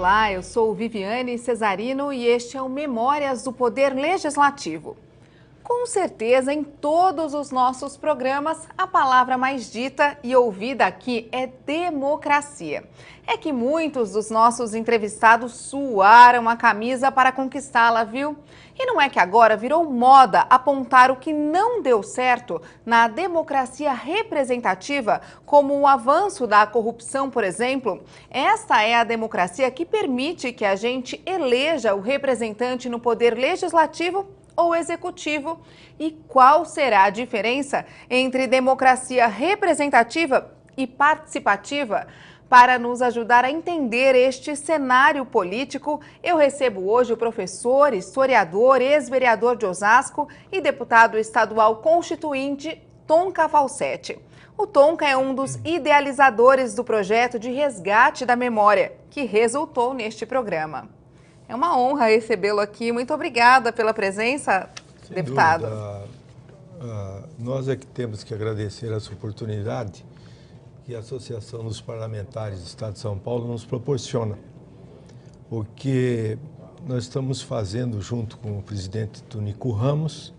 Olá, eu sou Viviane Cesarino e este é o Memórias do Poder Legislativo. Com certeza, em todos os nossos programas, a palavra mais dita e ouvida aqui é democracia. É que muitos dos nossos entrevistados suaram a camisa para conquistá-la, viu? E não é que agora virou moda apontar o que não deu certo na democracia representativa, como o avanço da corrupção, por exemplo? Esta é a democracia que permite que a gente eleja o representante no poder legislativo ou executivo. E qual será a diferença entre democracia representativa e participativa? Para nos ajudar a entender este cenário político, eu recebo hoje o professor, historiador, ex-vereador de Osasco e deputado estadual constituinte, Tonka Falsetti. O Tonka é um dos idealizadores do projeto de resgate da memória, que resultou neste programa. É uma honra recebê-lo aqui. Muito obrigada pela presença, deputado. Nós é que temos que agradecer essa oportunidade que a Associação dos Parlamentares do Estado de São Paulo nos proporciona, porque nós estamos fazendo, junto com o presidente Tonico Ramos,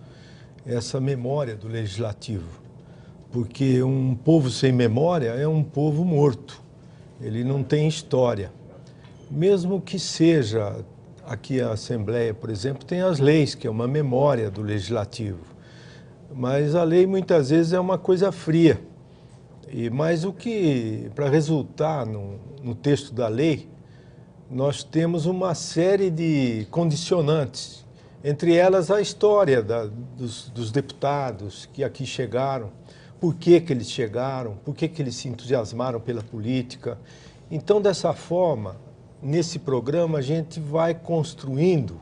essa memória do Legislativo, porque um povo sem memória é um povo morto, ele não tem história. Mesmo que seja, aqui a Assembleia, por exemplo, tem as leis, que é uma memória do Legislativo, mas a lei muitas vezes é uma coisa fria. Mas o que, para resultar no texto da lei, nós temos uma série de condicionantes, entre elas a história dos deputados que aqui chegaram, por que eles chegaram, por que eles se entusiasmaram pela política. Então, dessa forma, nesse programa a gente vai construindo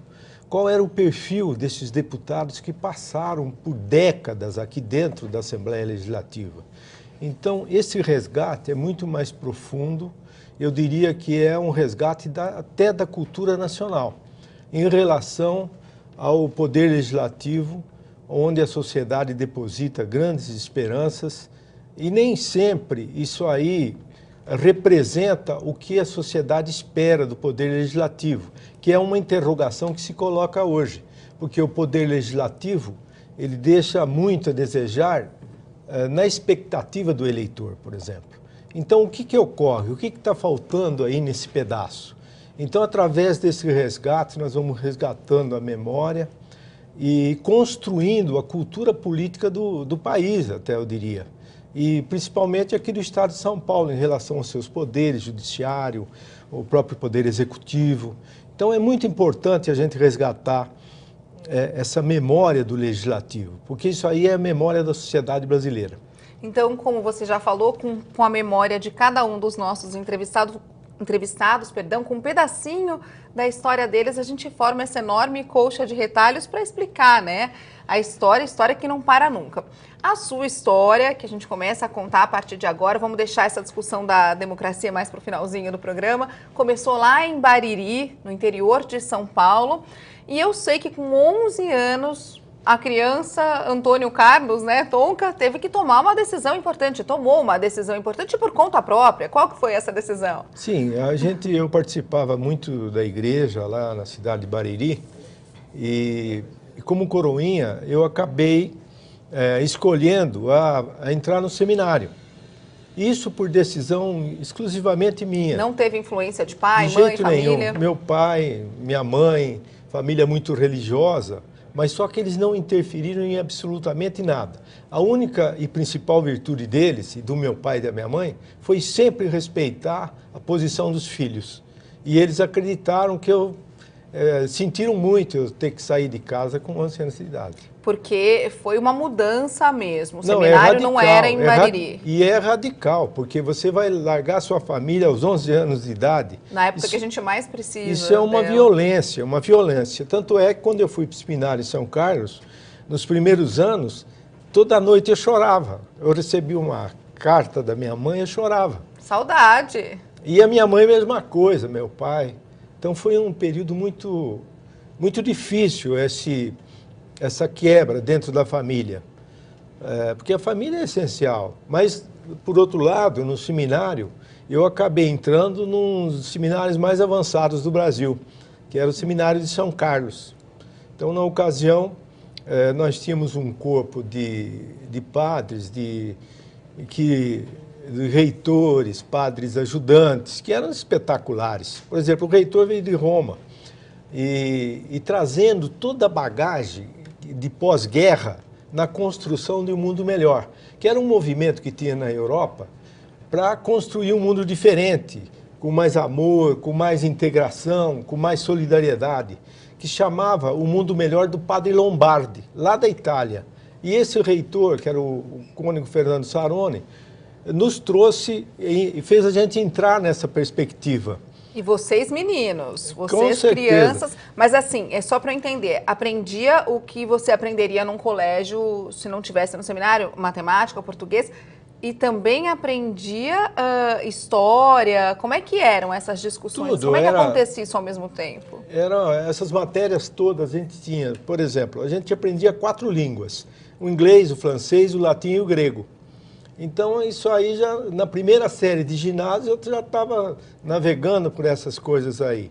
qual era o perfil desses deputados que passaram por décadas aqui dentro da Assembleia Legislativa. Então, esse resgate é muito mais profundo, eu diria que é um resgate até da cultura nacional, em relação ao poder legislativo, onde a sociedade deposita grandes esperanças, e nem sempre isso aí representa o que a sociedade espera do poder legislativo, que é uma interrogação que se coloca hoje, porque o poder legislativo, ele deixa muito a desejar na expectativa do eleitor, por exemplo. Então, o que ocorre? O que está faltando aí nesse pedaço? Então, através desse resgate, nós vamos resgatando a memória e construindo a cultura política do país, até eu diria. E principalmente aqui do Estado de São Paulo, em relação aos seus poderes, judiciário, o próprio poder executivo. Então, é muito importante a gente resgatar essa memória do Legislativo, porque isso aí é a memória da sociedade brasileira. Então, como você já falou, com a memória de cada um dos nossos entrevistados, com um pedacinho da história deles, a gente forma essa enorme colcha de retalhos para explicar, né, a história que não para nunca. A sua história, que a gente começa a contar a partir de agora, vamos deixar essa discussão da democracia mais para o finalzinho do programa, começou lá em Bariri, no interior de São Paulo, e eu sei que com 11 anos, a criança Antônio Carlos, né, Tonka, teve que tomar uma decisão importante, tomou uma decisão importante por conta própria. Qual que foi essa decisão? Sim, eu participava muito da igreja lá na cidade de Bariri e como coroinha eu acabei escolhendo a entrar no seminário. Isso por decisão exclusivamente minha. Não teve influência de pai, de mãe, jeito família? Nenhum. Meu pai, minha mãe, família muito religiosa, mas só que eles não interferiram em absolutamente nada. A única e principal virtude deles, e do meu pai e da minha mãe, foi sempre respeitar a posição dos filhos. E eles acreditaram que sentiram muito eu ter que sair de casa com 11 anos de idade. Porque foi uma mudança mesmo, o seminário não era em Bariri. E é radical, porque você vai largar sua família aos 11 anos de idade. Na época que a gente mais precisa. Isso é uma violência, uma violência. Tanto é que quando eu fui para o seminário em São Carlos, nos primeiros anos, toda noite eu chorava. Eu recebi uma carta da minha mãe, eu chorava. Saudade. E a minha mãe, mesma coisa, meu pai. Então foi um período muito, muito difícil essa quebra dentro da família. Porque a família é essencial. Mas, por outro lado, no seminário, eu acabei entrando num dos seminários mais avançados do Brasil, que era o Seminário de São Carlos. Então, na ocasião, nós tínhamos um corpo de padres, de reitores, padres ajudantes, que eram espetaculares. Por exemplo, o reitor veio de Roma e trazendo toda a bagagem de pós-guerra na construção de um mundo melhor, que era um movimento que tinha na Europa para construir um mundo diferente, com mais amor, com mais integração, com mais solidariedade, que chamava o mundo melhor do padre Lombardi, lá da Itália. E esse reitor, que era o cônego Fernando Saroni, nos trouxe e fez a gente entrar nessa perspectiva. E vocês meninos, vocês crianças, mas assim, é só para eu entender, aprendia o que você aprenderia num colégio, se não tivesse no seminário, matemática, português, e também aprendia história, como é que eram essas discussões? Tudo, como é que acontecia isso ao mesmo tempo? Essas matérias todas a gente tinha, por exemplo, a gente aprendia 4 línguas, o inglês, o francês, o latim e o grego. Então, isso aí, já na primeira série de ginásio, eu já estava navegando por essas coisas aí.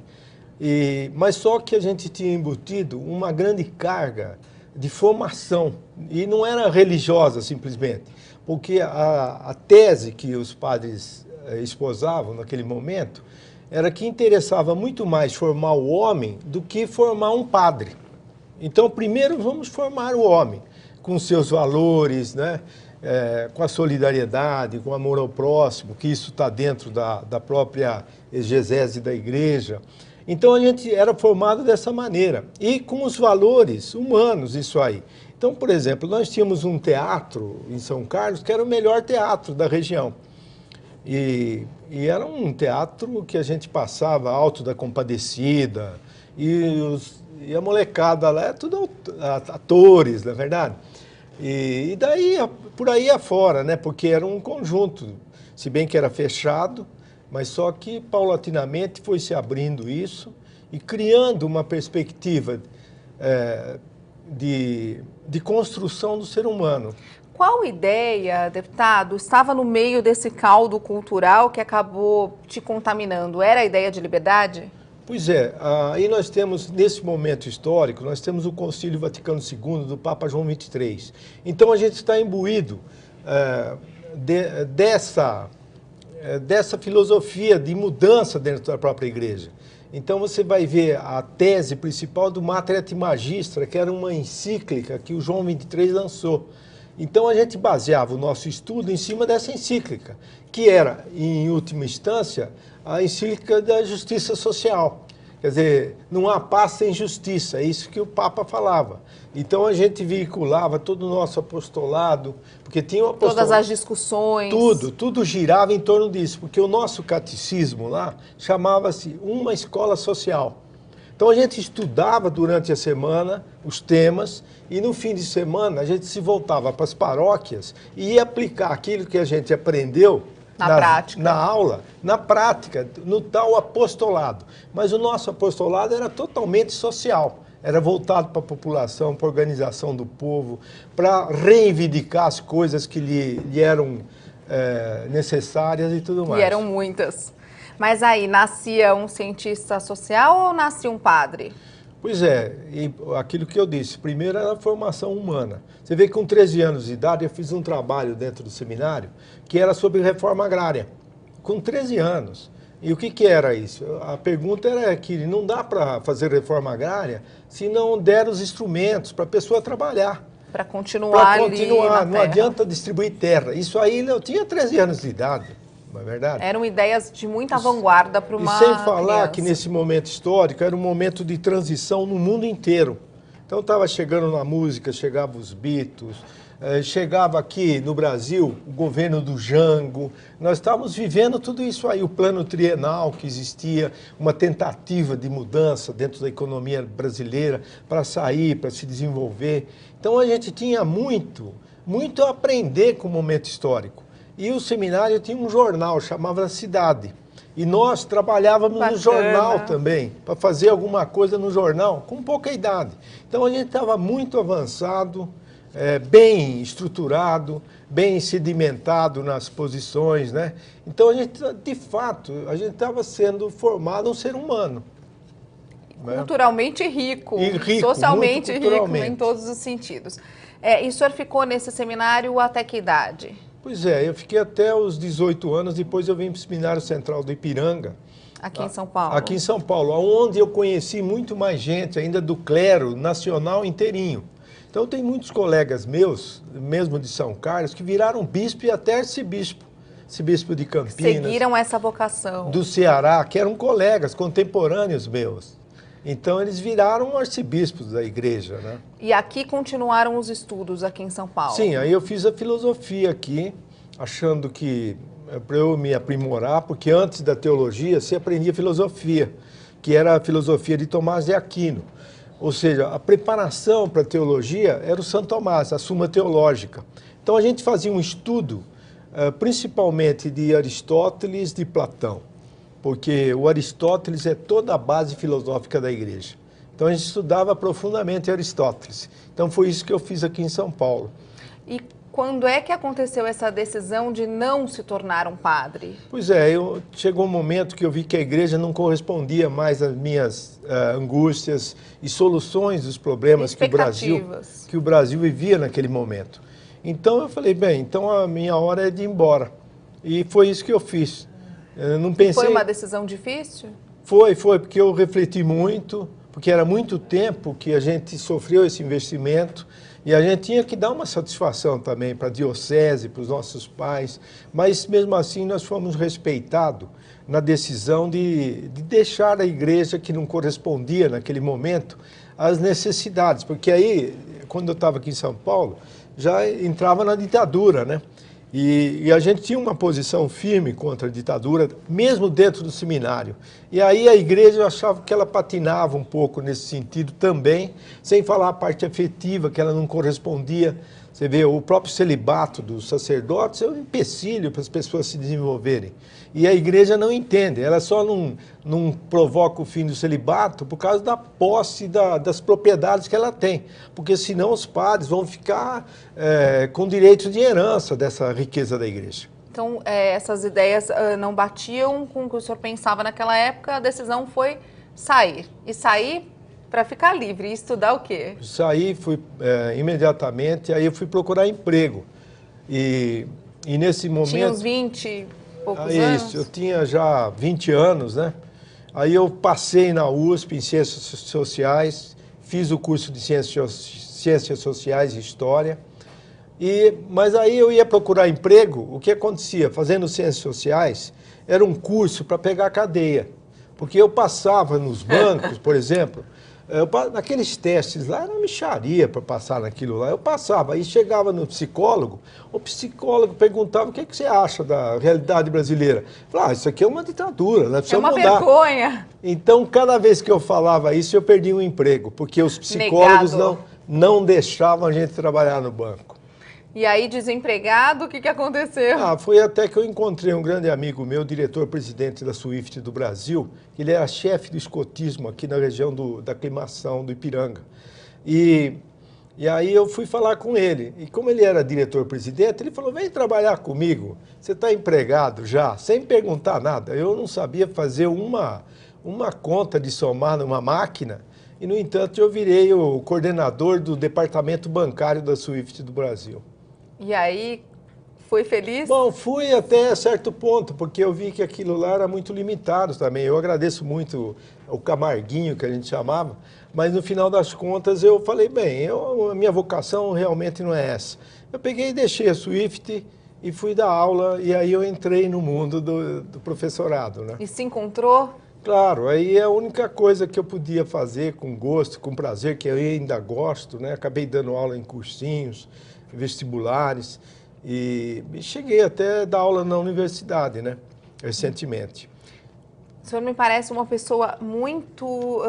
Mas só que a gente tinha embutido uma grande carga de formação, e não era religiosa simplesmente, porque a tese que os padres esposavam naquele momento era que interessava muito mais formar o homem do que formar um padre. Então, primeiro vamos formar o homem, com seus valores, né? Com a solidariedade, com o amor ao próximo, que isso está dentro da própria exegese da igreja. Então a gente era formado dessa maneira, e com os valores humanos, isso aí. Então, por exemplo, nós tínhamos um teatro em São Carlos, que era o melhor teatro da região. E era um teatro que a gente passava Alto da Compadecida, e a molecada lá, tudo atores, na verdade. E daí, por aí afora, né? Porque era um conjunto, se bem que era fechado, mas só que paulatinamente foi se abrindo isso e criando uma perspectiva de construção do ser humano. Qual ideia, deputado, estava no meio desse caldo cultural que acabou te contaminando? Era a ideia de liberdade? Pois é, aí nós temos, nesse momento histórico, nós temos o Concílio Vaticano II do Papa João XXIII. Então a gente está imbuído dessa filosofia de mudança dentro da própria igreja. Então você vai ver a tese principal do Mater et Magistra, que era uma encíclica que o João XXIII lançou. Então a gente baseava o nosso estudo em cima dessa encíclica, que era, em última instância, a encíclica da justiça social. Quer dizer, não há paz sem justiça, é isso que o Papa falava. Então a gente veiculava todo o nosso apostolado, porque tinha um apostolado... Todas as discussões... Tudo girava em torno disso, porque o nosso catecismo lá chamava-se Uma Escola Social. Então a gente estudava durante a semana os temas e no fim de semana a gente se voltava para as paróquias e ia aplicar aquilo que a gente aprendeu na aula, na prática, no tal apostolado. Mas o nosso apostolado era totalmente social, era voltado para a população, para a organização do povo, para reivindicar as coisas que lhe eram necessárias e tudo mais. E eram muitas. Mas aí, nascia um cientista social ou nascia um padre? Pois é, e aquilo que eu disse, primeiro era a formação humana. Você vê que com 13 anos de idade eu fiz um trabalho dentro do seminário que era sobre reforma agrária, com 13 anos. E o que era isso? A pergunta era que não dá para fazer reforma agrária se não der os instrumentos para a pessoa trabalhar. Para continuar ali na terra. Não adianta distribuir terra. Isso aí eu tinha 13 anos de idade. Não é verdade? Eram ideias de muita vanguarda para uma criança. E sem falar criança. Que nesse momento histórico era um momento de transição no mundo inteiro. Então estava chegando na música, chegavam os Beatles, chegava aqui no Brasil o governo do Jango. Nós estávamos vivendo tudo isso aí, o plano trienal que existia, uma tentativa de mudança dentro da economia brasileira para sair, para se desenvolver. Então a gente tinha muito a aprender com o momento histórico. E o seminário tinha um jornal, chamava Cidade. E nós trabalhávamos no jornal também, para fazer alguma coisa no jornal, com pouca idade. Então a gente estava muito avançado bem estruturado, bem sedimentado nas posições, né? Então, de fato, a gente estava sendo formado um ser humano. Culturalmente rico, socialmente rico em todos os sentidos. E o senhor ficou nesse seminário até que idade? Pois é, eu fiquei até os 18 anos, depois eu vim para o Seminário Central do Ipiranga. Aqui em São Paulo? Aqui em São Paulo, onde eu conheci muito mais gente ainda do clero nacional inteirinho. Então tem muitos colegas meus, mesmo de São Carlos, que viraram bispo e até arcebispo. Arcebispo de Campinas. Seguiram essa vocação. Do Ceará, que eram colegas, contemporâneos meus. Então eles viraram arcebispos da igreja, né? E aqui continuaram os estudos aqui em São Paulo? Sim, aí eu fiz a filosofia aqui, achando que para eu me aprimorar, porque antes da teologia se aprendia filosofia, que era a filosofia de Tomás de Aquino. Ou seja, a preparação para a teologia era o Santo Tomás, a Suma Teológica. Então a gente fazia um estudo, principalmente de Aristóteles, de Platão, porque o Aristóteles é toda a base filosófica da igreja. Então a gente estudava profundamente Aristóteles. Então foi isso que eu fiz aqui em São Paulo. E quando é que aconteceu essa decisão de não se tornar um padre? Pois é, chegou um momento que eu vi que a igreja não correspondia mais às minhas angústias e soluções dos problemas que o Brasil vivia naquele momento. Então eu falei, bem, então a minha hora é de ir embora. E foi isso que eu fiz. Eu não pensei... Foi uma decisão difícil? Foi, porque eu refleti muito, porque era muito tempo que a gente sofreu esse investimento e a gente tinha que dar uma satisfação também para a diocese, para os nossos pais, mas mesmo assim nós fomos respeitados na decisão de deixar a igreja que não correspondia naquele momento às necessidades, porque aí, quando eu estava aqui em São Paulo, já entrava na ditadura, né? E a gente tinha uma posição firme contra a ditadura, mesmo dentro do seminário. E aí a igreja, eu achava que ela patinava um pouco nesse sentido também, sem falar a parte afetiva, que ela não correspondia. Você vê, o próprio celibato dos sacerdotes é um empecilho para as pessoas se desenvolverem. E a igreja não entende, ela só não provoca o fim do celibato por causa da posse das propriedades que ela tem. Porque senão os padres vão ficar com direito de herança dessa riqueza da igreja. Então, essas ideias não batiam com o que o senhor pensava naquela época, a decisão foi sair. E sair para ficar livre e estudar o quê? Saí, fui imediatamente, aí eu fui procurar emprego. E nesse momento... Tinha uns 20 e poucos anos? Isso, eu tinha já 20 anos, né? Aí eu passei na USP em Ciências Sociais, fiz o curso de Ciências Sociais e História. Mas aí eu ia procurar emprego, o que acontecia? Fazendo Ciências Sociais, era um curso para pegar cadeia. Porque eu passava nos bancos, por exemplo... naqueles testes lá, era uma mixaria para passar naquilo lá. Eu passava, aí chegava no psicólogo, o psicólogo perguntava o que você acha da realidade brasileira. Eu falava, isso aqui é uma ditadura, né? Precisa mudar. É uma vergonha. Então, cada vez que eu falava isso, eu perdia um emprego, porque os psicólogos não deixavam a gente trabalhar no banco. E aí, desempregado, o que aconteceu? Foi até que eu encontrei um grande amigo meu, diretor-presidente da Swift do Brasil. Ele era chefe do escotismo aqui na região da Aclimação, do Ipiranga. E aí eu fui falar com ele. E como ele era diretor-presidente, ele falou, vem trabalhar comigo, você está empregado já, sem perguntar nada. Eu não sabia fazer uma conta de somar numa máquina. E, no entanto, eu virei o coordenador do departamento bancário da Swift do Brasil. E aí, foi feliz? Bom, fui até certo ponto, porque eu vi que aquilo lá era muito limitado também. Eu agradeço muito o Camarguinho, que a gente chamava, mas no final das contas eu falei, bem, a minha vocação realmente não é essa. Eu peguei e deixei a Swift e fui dar aula, e aí eu entrei no mundo do professorado, né? E se encontrou? Claro, aí é a única coisa que eu podia fazer com gosto, com prazer, que eu ainda gosto, né? Acabei dando aula em cursinhos, vestibulares, e cheguei até a dar aula na universidade, né? Recentemente. O senhor me parece uma pessoa muito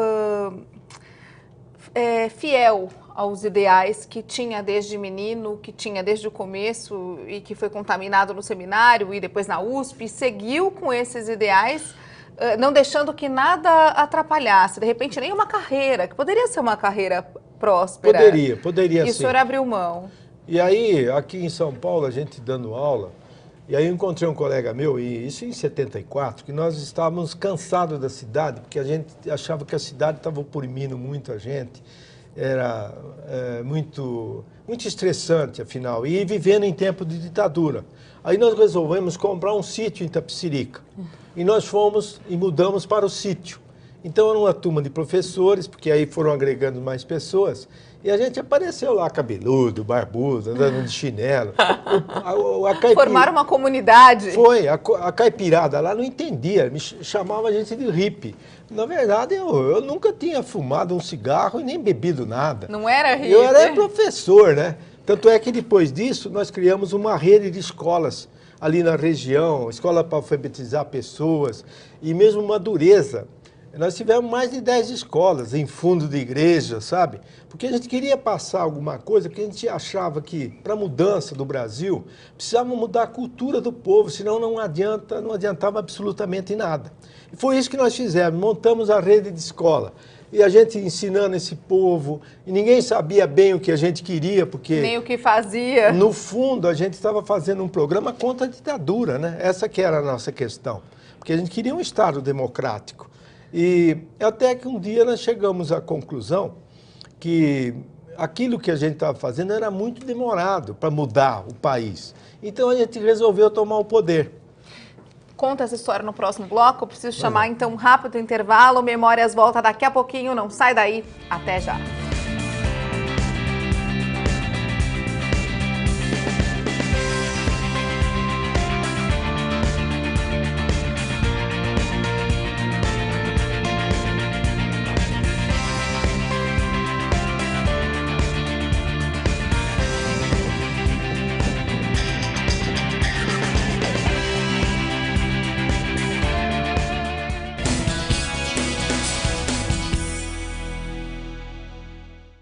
fiel aos ideais que tinha desde menino, que tinha desde o começo e que foi contaminado no seminário e depois na USP, e seguiu com esses ideais, não deixando que nada atrapalhasse, de repente nem uma carreira, que poderia ser uma carreira próspera. Poderia e sim. E o senhor abriu mão. E aí, aqui em São Paulo, a gente dando aula, e aí eu encontrei um colega meu, e isso em 74, que nós estávamos cansados da cidade, porque a gente achava que a cidade estava oprimindo muito a gente, era muito estressante, afinal, e vivendo em tempo de ditadura. Aí nós resolvemos comprar um sítio em Itapecerica, e nós fomos e mudamos para o sítio. Então era uma turma de professores, porque aí foram agregando mais pessoas, e a gente apareceu lá, cabeludo, barbudo, andando de chinelo. Formaram uma comunidade. Foi, a caipirada lá não entendia, me chamava a gente de hippie. Na verdade, eu nunca tinha fumado um cigarro e nem bebido nada. Não era hippie? Eu era professor, né? Tanto é que depois disso, nós criamos uma rede de escolas ali na região, escola para alfabetizar pessoas, e mesmo Madureza. Nós tivemos mais de 10 escolas em fundo de igreja, sabe? Porque a gente queria passar alguma coisa, porque a gente achava que, para a mudança do Brasil, precisava mudar a cultura do povo, senão não adiantava absolutamente nada. E foi isso que nós fizemos, montamos a rede de escola. E a gente ensinando esse povo, e ninguém sabia bem o que a gente queria, porque... Nem o que fazia. No fundo, a gente estava fazendo um programa contra a ditadura, né? Essa que era a nossa questão. Porque a gente queria um Estado democrático. E até que um dia nós chegamos à conclusão que aquilo que a gente estava fazendo era muito demorado para mudar o país. Então a gente resolveu tomar o poder. Conta essa história no próximo bloco. Eu preciso chamar então um rápido intervalo. Memórias volta daqui a pouquinho. Não sai daí. Até já.